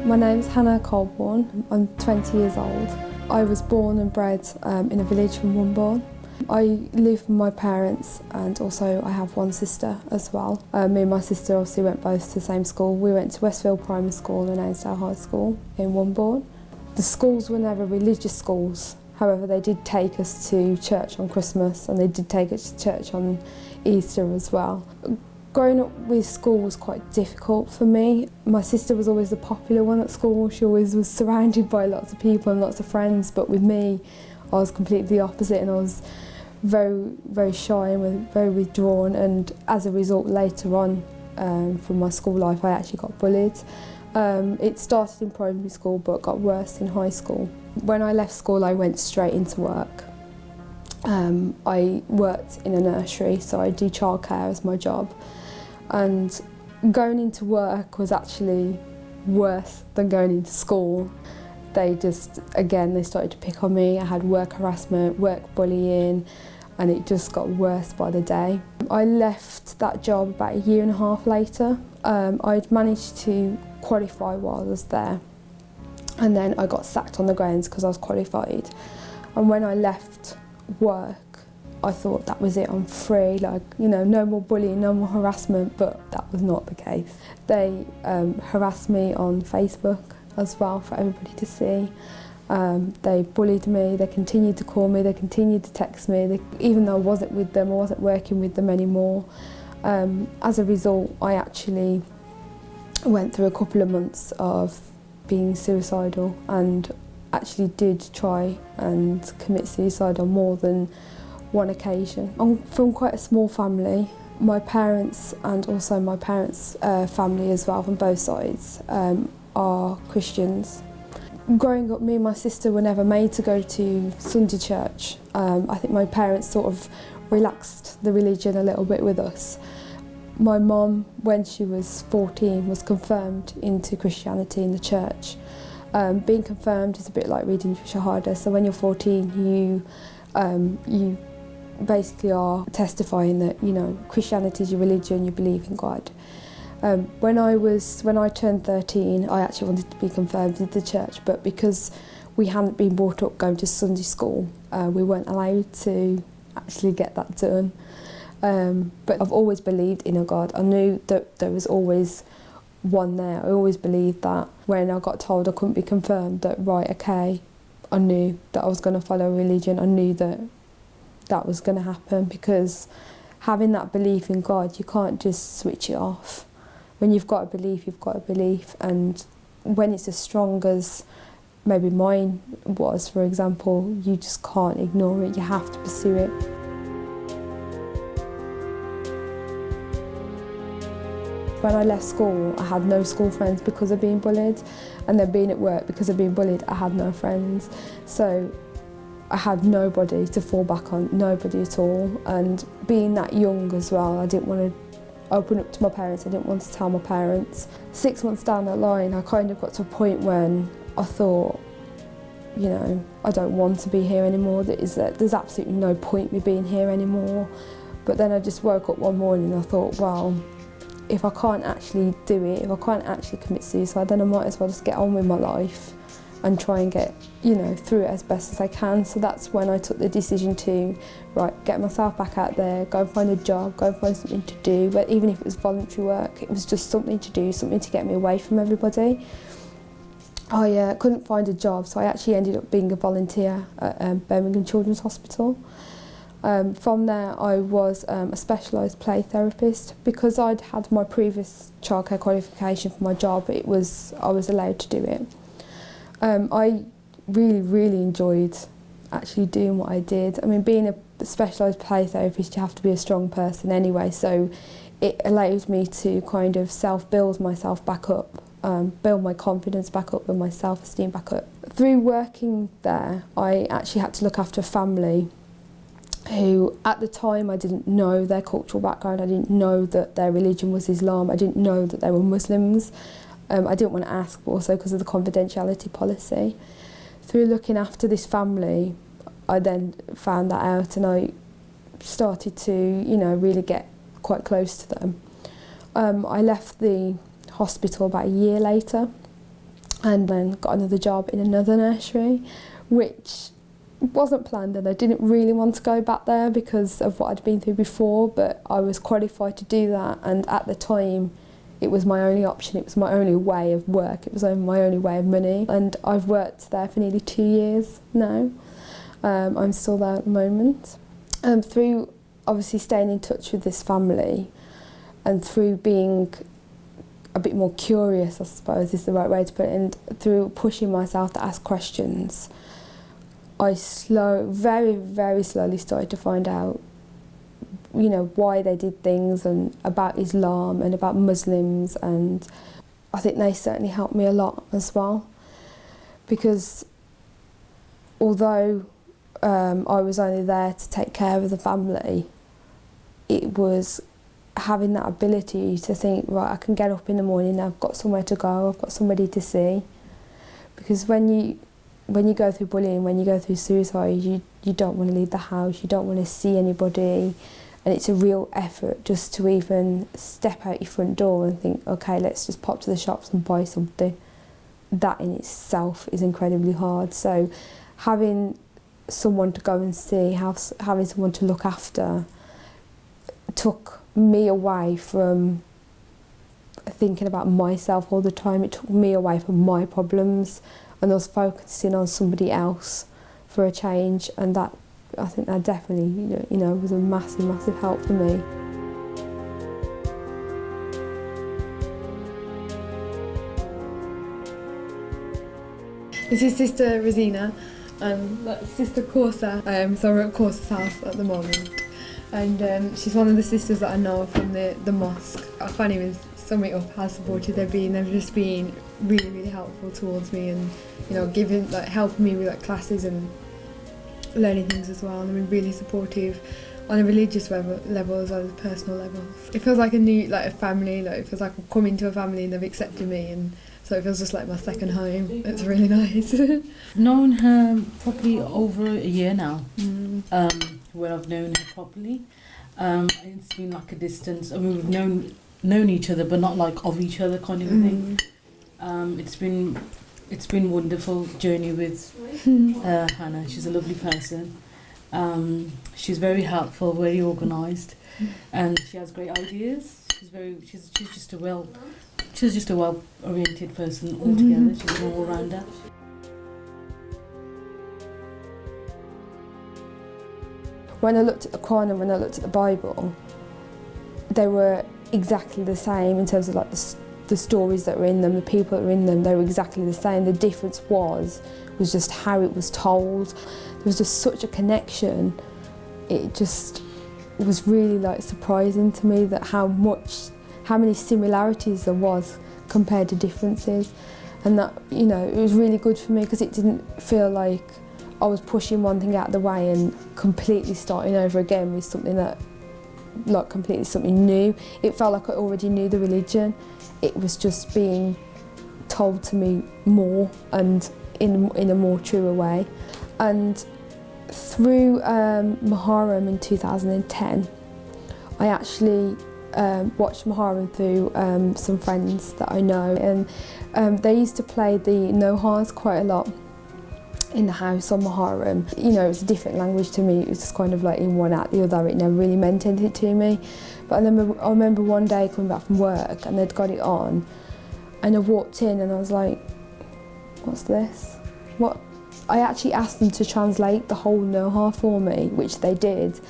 My name's Hannah Colbourne. I'm 20 years old. I was born and bred in a village from Womborne. I live with my parents and also I have one sister as well. Me and my sister obviously went both to the same school. We went to Westfield Primary School and Ainsdale High School in Womborne. The schools were never religious schools. However, they did take us to church on Christmas and they did take us to church on Easter as well. Growing up with school was quite difficult for me. My sister was always the popular one at school. She always was surrounded by lots of people and lots of friends, but with me, I was completely the opposite and I was very, very shy and very withdrawn, and as a result later on from my school life I actually got bullied. It started in primary school but got worse in high school. When I left school I went straight into work. I worked in a nursery, so I do childcare as my job, and going into work was actually worse than going into school. They started to pick on me. I had work harassment, work bullying, and it just got worse by the day. I left that job about a year and a half later. I'd managed to qualify while I was there, and then I got sacked on the grounds because I was qualified. And when I left work, I thought that was it, I'm free, no more bullying, no more harassment, but that was not the case. They harassed me on Facebook as well for everybody to see. They bullied me, they continued to call me, they continued to text me, even though I wasn't with them, I wasn't working with them anymore. As a result, I actually went through a couple of months of being suicidal and actually did try and commit suicide on more than one occasion. I'm from quite a small family. My parents and also my parents' family as well, from both sides, are Christians. Growing up, me and my sister were never made to go to Sunday church. I think my parents sort of relaxed the religion a little bit with us. My mum, when she was 14, was confirmed into Christianity in the church. Being confirmed is a bit like reading Shahada, so when you're 14 you basically are testifying that Christianity is your religion, you believe in God. When I turned 13, I actually wanted to be confirmed into the church, but because we hadn't been brought up going to Sunday school, we weren't allowed to actually get that done. But I've always believed in a God. I knew that there was always one there. I always believed that. When I got told I couldn't be confirmed, that right, okay, I knew that I was going to follow religion. I knew that that was going to happen, because having that belief in God, you can't just switch it off. When you've got a belief, you've got a belief, and when it's as strong as maybe mine was, for example, you just can't ignore it, you have to pursue it. When I left school, I had no school friends because of being bullied, and then being at work because of being bullied, I had no friends. So I had nobody to fall back on, nobody at all. And being that young as well, I didn't want to open up to my parents, I didn't want to tell my parents. 6 months down the line, I kind of got to a point when I thought, I don't want to be here anymore, there's absolutely no point me being here anymore. But then I just woke up one morning and I thought, well, if I can't actually do it, if I can't actually commit suicide, then I might as well just get on with my life and try and get, through it as best as I can. So that's when I took the decision to, get myself back out there, go and find a job, go and find something to do. But even if it was voluntary work, it was just something to do, something to get me away from everybody. I couldn't find a job, so I actually ended up being a volunteer at Birmingham Children's Hospital. From there, I was a specialised play therapist. Because I'd had my previous childcare qualification for my job, I was allowed to do it. I really, really enjoyed actually doing what I did. I mean, being a specialised play therapist, you have to be a strong person anyway, so it allowed me to kind of self-build myself back up, build my confidence back up and my self-esteem back up. Through working there, I actually had to look after a family who, at the time, I didn't know their cultural background, I didn't know that their religion was Islam, I didn't know that they were Muslims. I didn't want to ask, but also because of the confidentiality policy. Through looking after this family, I then found that out and I started to, really get quite close to them. I left the hospital about a year later and then got another job in another nursery, which wasn't planned, and I didn't really want to go back there because of what I'd been through before, but I was qualified to do that, and at the time it was my only option, it was my only way of work, it was my only way of money, and I've worked there for nearly 2 years now. I'm still there at the moment. Through obviously staying in touch with this family and through being a bit more curious, I suppose is the right way to put it, and through pushing myself to ask questions, I very, very slowly started to find out, you know, why they did things and about Islam and about Muslims, and I think they certainly helped me a lot as well, because although I was only there to take care of the family, it was having that ability to think, right, I can get up in the morning, I've got somewhere to go, I've got somebody to see. Because when you go through bullying, when you go through suicide, you don't want to leave the house, you don't want to see anybody, and it's a real effort just to even step out your front door and think, okay, let's just pop to the shops and buy something. That in itself is incredibly hard. So having someone to go and see, having someone to look after, took me away from thinking about myself all the time. It took me away from my problems, and I was focusing on somebody else for a change, and that, I think that definitely, you know, was a massive, massive help for me. This is Sister Rosina, and that's Sister Corsa. So we're at Corsa's house at the moment, and she's one of the sisters that I know from the mosque. I can't even sum it up how supportive they've been. They've just been really, really helpful towards me, and you know, helping me with classes and learning things as well. And they've been really supportive on a religious level as well as a personal level. It feels like a family. It feels like I've come into a family and they've accepted me, and so it feels just like my second home. It's really nice. Known her probably over a year now. Where I've known her properly. It's been like a distance. I mean, we've known each other, but not like of each other kind of thing. It's been wonderful journey with Hannah. She's a lovely person. She's very helpful, very organised, and she has great ideas. She's just a well-oriented person altogether. She's an all-rounder. When I looked at the Quran and when I looked at the Bible, they were exactly the same in terms of the stories that were in them, the people that were in them. They were exactly the same. The difference was just how it was told. There was just such a connection. It just was really surprising to me that how many similarities there was compared to differences, and that, you know, it was really good for me because it didn't feel like I was pushing one thing out of the way and completely starting over again with something that, completely something new. It felt like I already knew the religion. It was just being told to me more and in a more truer way. And through Muharram in 2010, I actually watched Muharram through some friends that I know, and they used to play the Nohas quite a lot in the house on Muharram. You know, it was a different language to me. It was just kind of like in one out the other. It never really meant anything to me. But I remember one day coming back from work and they'd got it on, and I walked in and I was like, what's this? What? I actually asked them to translate the whole Noha for me, which they did.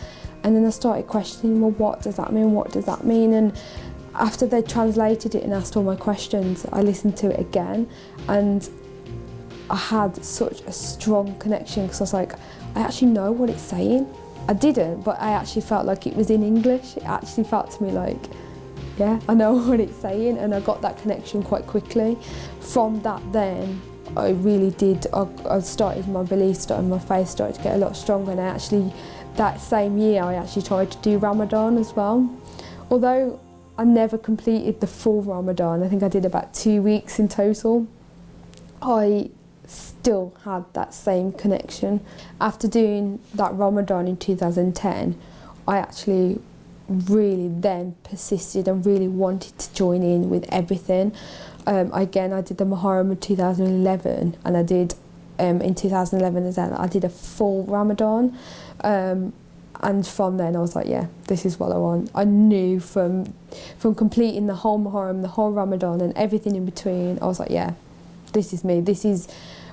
And then I started questioning, well, what does that mean? What does that mean? And after they translated it and asked all my questions, I listened to it again, and I had such a strong connection because I was like, I actually know what it's saying. I didn't, but I actually felt like it was in English. It actually felt to me like, yeah, I know what it's saying, and I got that connection quite quickly. From that then, I really did, I started, my belief started, my faith started to get a lot stronger, and I actually, that same year, I actually tried to do Ramadan as well. Although I never completed the full Ramadan, I think I did about 2 weeks in total, I still had that same connection. After doing that Ramadan in 2010, I actually really then persisted and really wanted to join in with everything. Again, I did the Muharram in 2011, and I did in 2011 as well. I did a full Ramadan, and from then I was like, yeah, this is what I want. I knew from completing the whole Muharram, the whole Ramadan, and everything in between, I was like, yeah, this is me. This is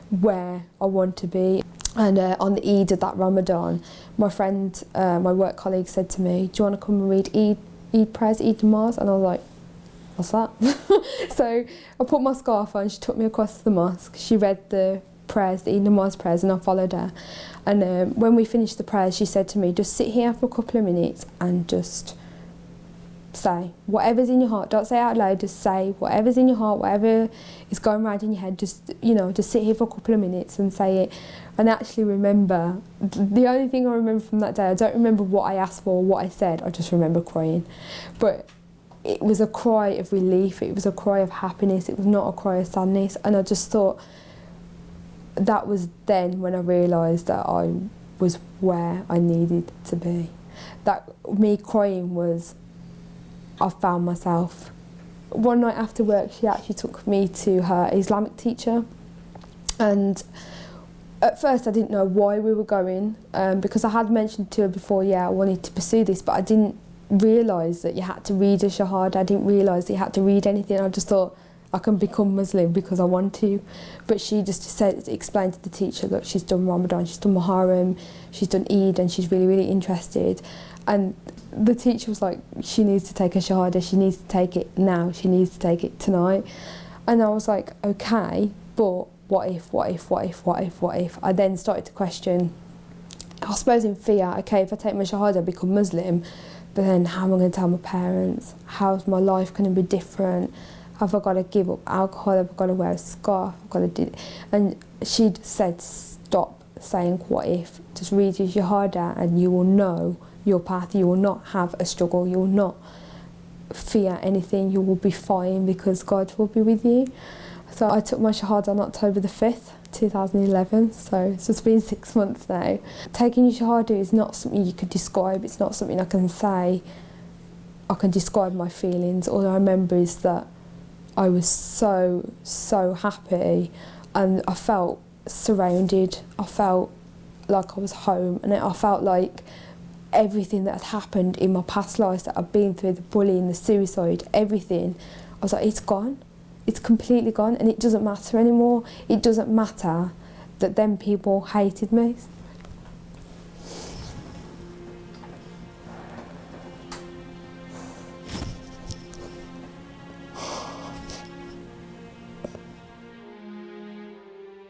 where I want to be. And on the Eid of that Ramadan, my friend, my work colleague said to me, do you want to come and read Eid prayers, Eid namaz? And I was like, what's that? So I put my scarf on, she took me across to the mosque, she read the prayers, the Eid namaz prayers, and I followed her. And when we finished the prayers, she said to me, just sit here for a couple of minutes and just say whatever's in your heart. Don't say it out loud, just say whatever's in your heart, whatever is going around in your head, just, you know, just sit here for a couple of minutes and say it. And I actually remember, the only thing I remember from that day, I don't remember what I asked for or what I said, I just remember crying. But it was a cry of relief, it was a cry of happiness, it was not a cry of sadness. And I just thought, that was then when I realised that I was where I needed to be. That me crying was, I found myself. One night after work, she actually took me to her Islamic teacher, and at first I didn't know why we were going, because I had mentioned to her before, yeah, I wanted to pursue this, but I didn't realise that you had to read a shahada. I didn't realise that you had to read anything. I just thought I can become Muslim because I want to. But she just explained to the teacher, look, she's done Ramadan, she's done Muharram, she's done Eid, and she's really, really interested. And the teacher was like, she needs to take a shahada, she needs to take it now, she needs to take it tonight. And I was like, okay, but what if? I then started to question, I suppose in fear, okay, if I take my shahada, I become Muslim, but then how am I going to tell my parents? How's my life going to be different? Have I got to give up alcohol? Have I got to wear a scarf? I've got to do... And she said, stop saying what if, just read your shahada and you will know your path. You will not have a struggle, you will not fear anything, you will be fine because God will be with you. So I took my shahada on October the 5th, 2011, so it's just been 6 months now. Taking your shahada is not something you could describe, it's not something I can say, I can describe my feelings. All I remember is that I was so happy, and I felt surrounded, I felt like I was home, and I felt like everything that had happened in my past lives that I've been through, the bullying, the suicide, everything, I was like, it's gone. It's completely gone, and it doesn't matter anymore. It doesn't matter that them people hated me.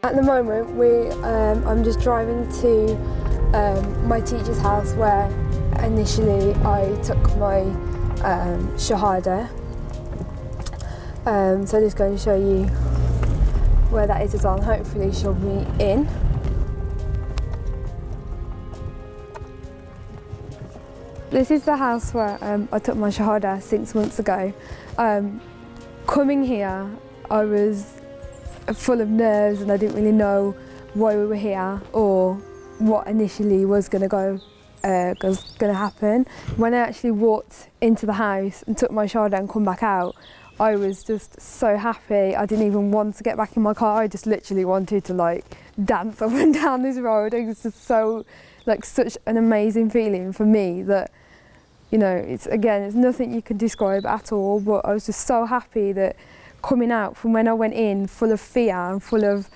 At the moment, I'm just driving to my teacher's house where initially I took my shahada. So I'm just going to show you where that is as well, and hopefully she'll be in. This is the house where I took my shahada 6 months ago. Coming here, I was full of nerves and I didn't really know why we were here or what initially was going to happen. When I actually walked into the house and took my shahada and come back out, I was just so happy. I didn't even want to get back in my car. I just literally wanted to like dance up and down this road. It was just so, like, such an amazing feeling for me that, you know, it's nothing you can describe at all, but I was just so happy that coming out from when I went in full of fear and full of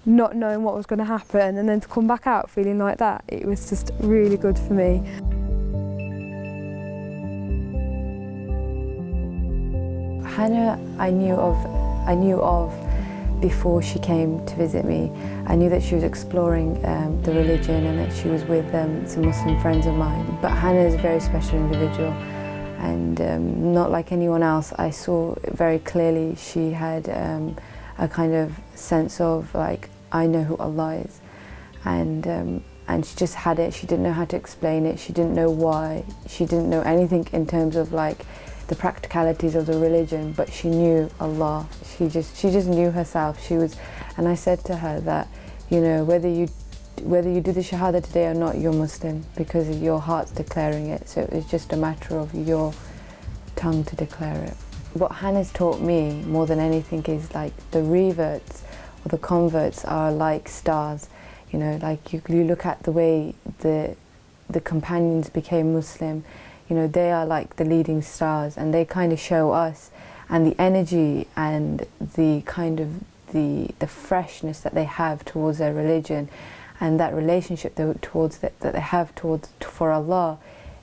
not knowing what was going to happen, and then to come back out feeling like that, it was just really good for me. Hannah, I knew of before she came to visit me. I knew that she was exploring the religion and that she was with some Muslim friends of mine. But Hannah is a very special individual, and not like anyone else. I saw very clearly she had a kind of sense of, like, I know who Allah is, and she just had it. She didn't know how to explain it. She didn't know why. She didn't know anything in terms of like the practicalities of the religion, but she knew Allah. She just knew herself. And I said to her that, you know, whether you do the shahada today or not, you're Muslim because your heart's declaring it. So it's just a matter of your tongue to declare it. What Hannah's taught me more than anything is like the reverts or the converts are like stars. You know, like you look at the way the companions became Muslim, you know, they are like the leading stars, and they kind of show us, and the energy and the kind of the freshness that they have towards their religion, and that relationship that they have for Allah,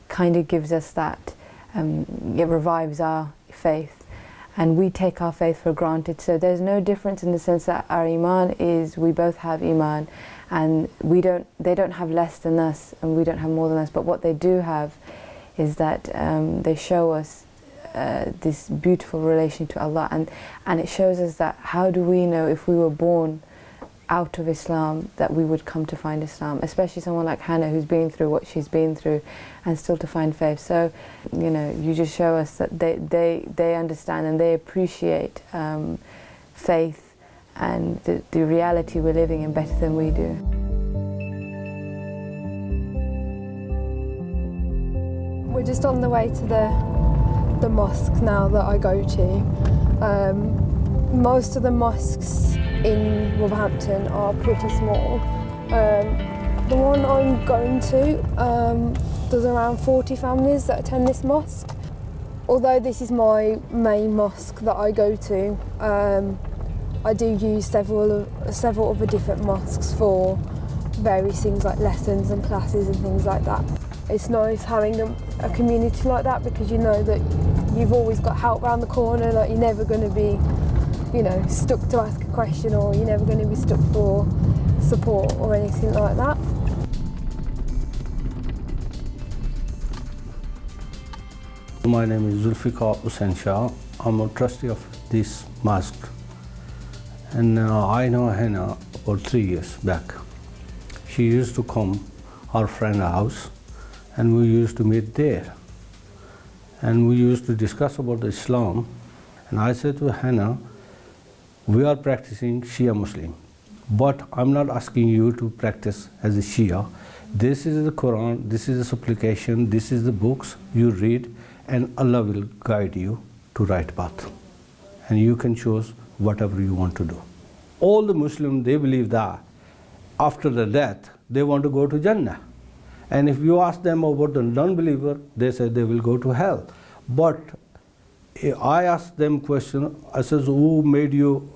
kind of gives us that, it revives our faith, and we take our faith for granted. So there's no difference in the sense that our iman is, we both have iman, and they don't have less than us and we don't have more than us, but what they do have is that they show us this beautiful relation to Allah, and it shows us that how do we know if we were born out of Islam that we would come to find Islam, especially someone like Hannah who's been through what she's been through and still to find faith. So, you know, you just show us that they understand and they appreciate faith and the reality we're living in better than we do. We're just on the way to the mosque now that I go to. Most of the mosques in Wolverhampton are pretty small. The one I'm going to, there's around 40 families that attend this mosque. Although this is my main mosque that I go to, I do use several other different mosques for various things like lessons and classes and things like that. It's nice having a community like that, because you know that you've always got help around the corner, like you're never going to be, you know, stuck to ask a question, or you're never going to be stuck for support or anything like that. My name is Zulfikar Hussain Shah. I'm a trustee of this mosque, and I know Hannah about 3 years back. She used to come our friend's house, and we used to meet there, and we used to discuss about Islam. And I said to Hannah, we are practicing Shia Muslim, but I'm not asking you to practice as a Shia. This is the Quran, this is the supplication, this is the books you read, and Allah will guide you to right path, and you can choose whatever you want to do. All the Muslims, they believe that after the death they want to go to Jannah, and if you ask them about the non-believer, they say they will go to hell. But I asked them question, I says, who make you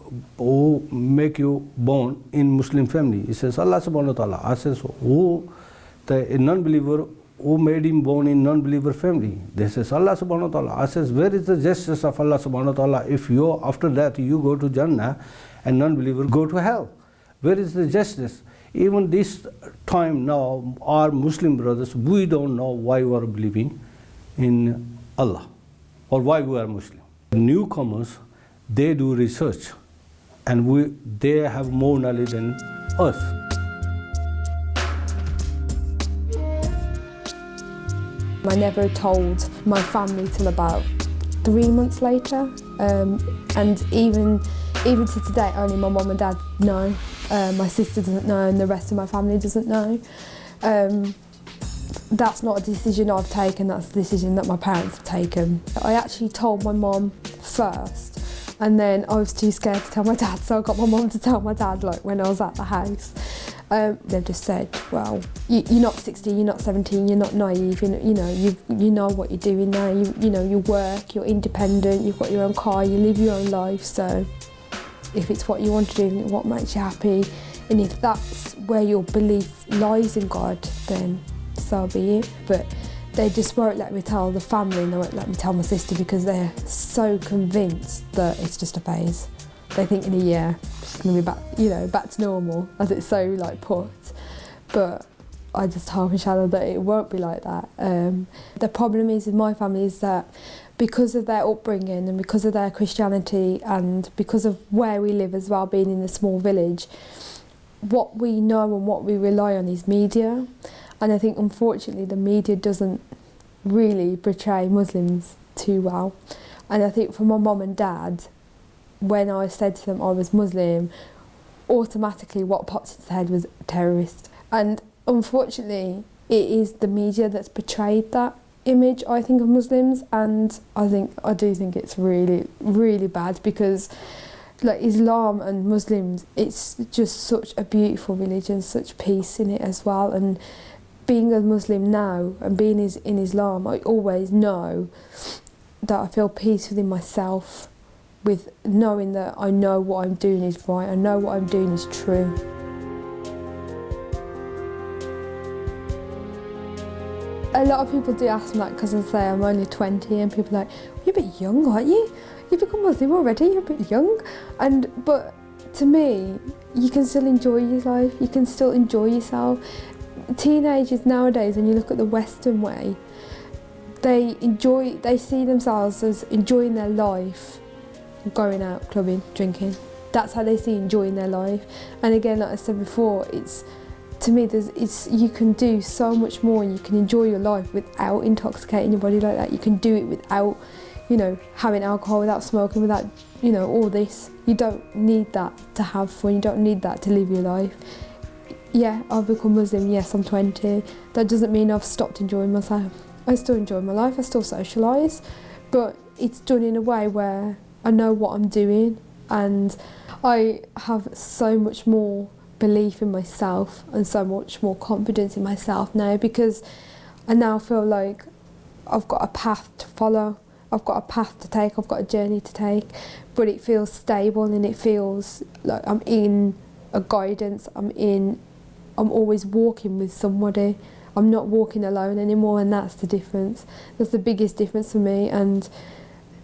born in Muslim family? He says, Allah subhanahu wa ta'ala. I says, who, the non-believer, who made him born in non-believer family? They says, Allah subhanahu wa ta'ala. I says, where is the justice of Allah subhanahu wa ta'ala if you, after that, you go to Jannah and non-believer go to hell? Where is the justice? Even this time now, our Muslim brothers, we don't know why we are believing in Allah, or why we are Muslim. Newcomers, they do research, and they have more knowledge than us. I never told my family till about 3 months later, and even to today, only my mum and dad know. My sister doesn't know, and the rest of my family doesn't know. That's not a decision I've taken, that's a decision that my parents have taken. I actually told my mum first, and then I was too scared to tell my dad, so I got my mum to tell my dad, like, when I was at the house. They've just said, well, you're not 16, you're not 17, you're not naive, you know what you're doing now, you know, you work, you're independent, you've got your own car, you live your own life, so if it's what you want to do, what makes you happy, and if that's where your belief lies in God, then so be it. But they just won't let me tell the family, and they won't let me tell my sister, because they're so convinced that it's just a phase. They think in a year it's going to be back to normal, as it's so like put. But I just told Michelle that it won't be like that. The problem is with my family is that because of their upbringing and because of their Christianity and because of where we live as well, being in a small village, what we know and what we rely on is media. And I think unfortunately the media doesn't really portray Muslims too well. And I think for my mum and dad, when I said to them I was Muslim, automatically what popped into their head was terrorist. And unfortunately it is the media that's portrayed that. image, I think, of Muslims, and I do think it's really, really bad, because like Islam and Muslims, it's just such a beautiful religion, such peace in it as well. And being a Muslim now and being in Islam, I always know that I feel peace within myself, with knowing that I know what I'm doing is right, I know what I'm doing is true. A lot of people do ask me that, because I say I'm only 20, and people are like, you're a bit young, aren't you? You've become Muslim already, you're a bit young. But to me, you can still enjoy your life, you can still enjoy yourself. Teenagers nowadays, when you look at the Western way, they see themselves as enjoying their life, going out, clubbing, drinking. That's how they see enjoying their life. And again, like I said before, to me, you can do so much more. You can enjoy your life without intoxicating your body like that. You can do it without, having alcohol, without smoking, without, all this. You don't need that to have fun. You don't need that to live your life. Yeah, I've become Muslim. Yes, I'm 20. That doesn't mean I've stopped enjoying myself. I still enjoy my life. I still socialise, but it's done in a way where I know what I'm doing, and I have so much more belief in myself and so much more confidence in myself now, because I now feel like I've got a path to follow, I've got a path to take, I've got a journey to take, but it feels stable, and it feels like I'm in a guidance, I'm always walking with somebody. I'm not walking alone anymore, and that's the difference. That's the biggest difference for me. And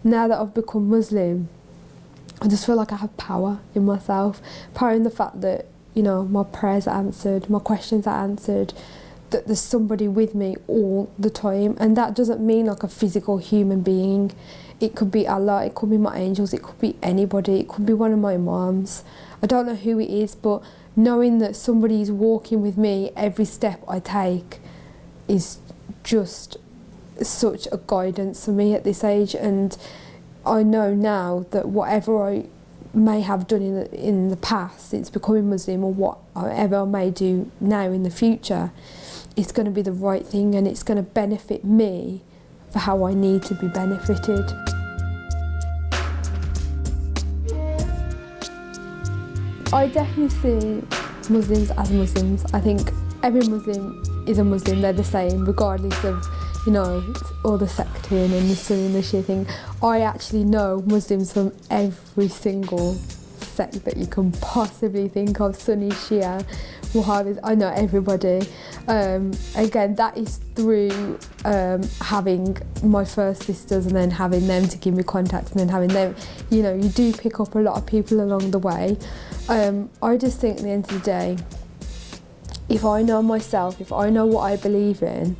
now that I've become Muslim, I just feel like I have power in myself, power in the fact that my prayers are answered, my questions are answered, that there's somebody with me all the time. And that doesn't mean like a physical human being. It could be Allah, it could be my angels, it could be anybody, it could be one of my moms. I don't know who it is, but knowing that somebody is walking with me every step I take is just such a guidance for me at this age. And I know now that whatever I may have done in the past since becoming Muslim, or whatever I may do now in the future, it's going to be the right thing, and it's going to benefit me for how I need to be benefited. I definitely see Muslims as Muslims. I think every Muslim is a Muslim, they're the same, regardless of all the sectarian and the Sunni and the Shia thing. I actually know Muslims from every single sect that you can possibly think of, Sunni, Shia, Wahhabis. I know everybody. Again, that is through having my first sisters, and then having them to give me contacts, and then having them, you do pick up a lot of people along the way. I just think at the end of the day, if I know myself, if I know what I believe in,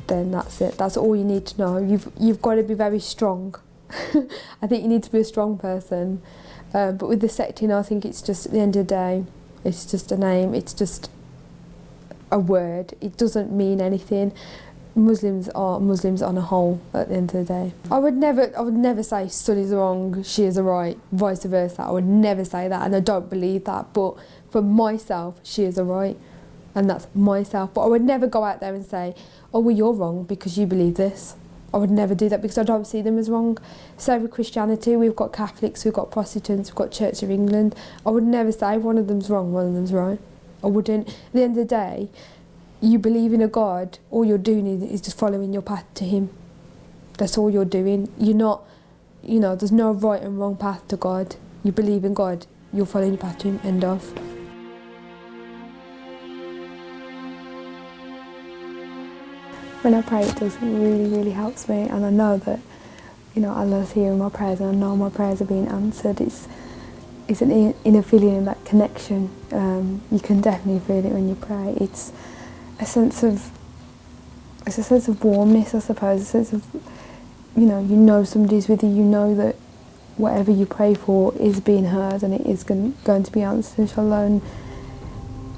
then that's it. That's all you need to know. You've got to be very strong. I think you need to be a strong person. But with the secting, I think it's just, at the end of the day, it's just a name, it's just a word. It doesn't mean anything. Muslims are Muslims on a whole at the end of the day. I would never say Sunnis are wrong, Shias are right, vice versa. I would never say that, and I don't believe that. But for myself, Shias are right, and that's myself. But I would never go out there and say, oh, well, you're wrong because you believe this. I would never do that, because I don't see them as wrong. So with Christianity, we've got Catholics, we've got Protestants, we've got Church of England. I would never say one of them's wrong, one of them's right. I wouldn't. At the end of the day, you believe in a God, all you're doing is just following your path to Him. That's all you're doing. You're not, there's no right and wrong path to God. You believe in God, you're following your path to Him, end of. When I pray, it does really, really helps me, and I know that, Allah's hearing my prayers, and I know my prayers are being answered. It's an inner feeling, that connection. You can definitely feel it when you pray. It's a sense of warmness, I suppose. A sense of, somebody's with you. You know that whatever you pray for is being heard, and it is going to be answered, inshallah. And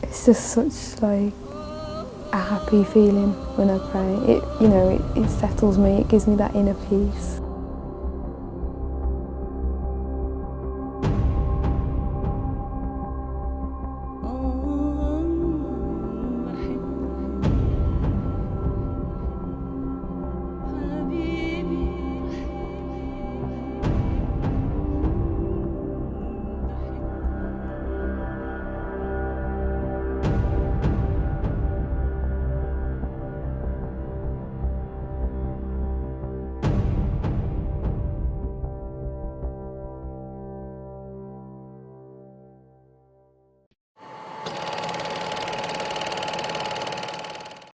it's just such a happy feeling when I pray. It settles me. It gives me that inner peace.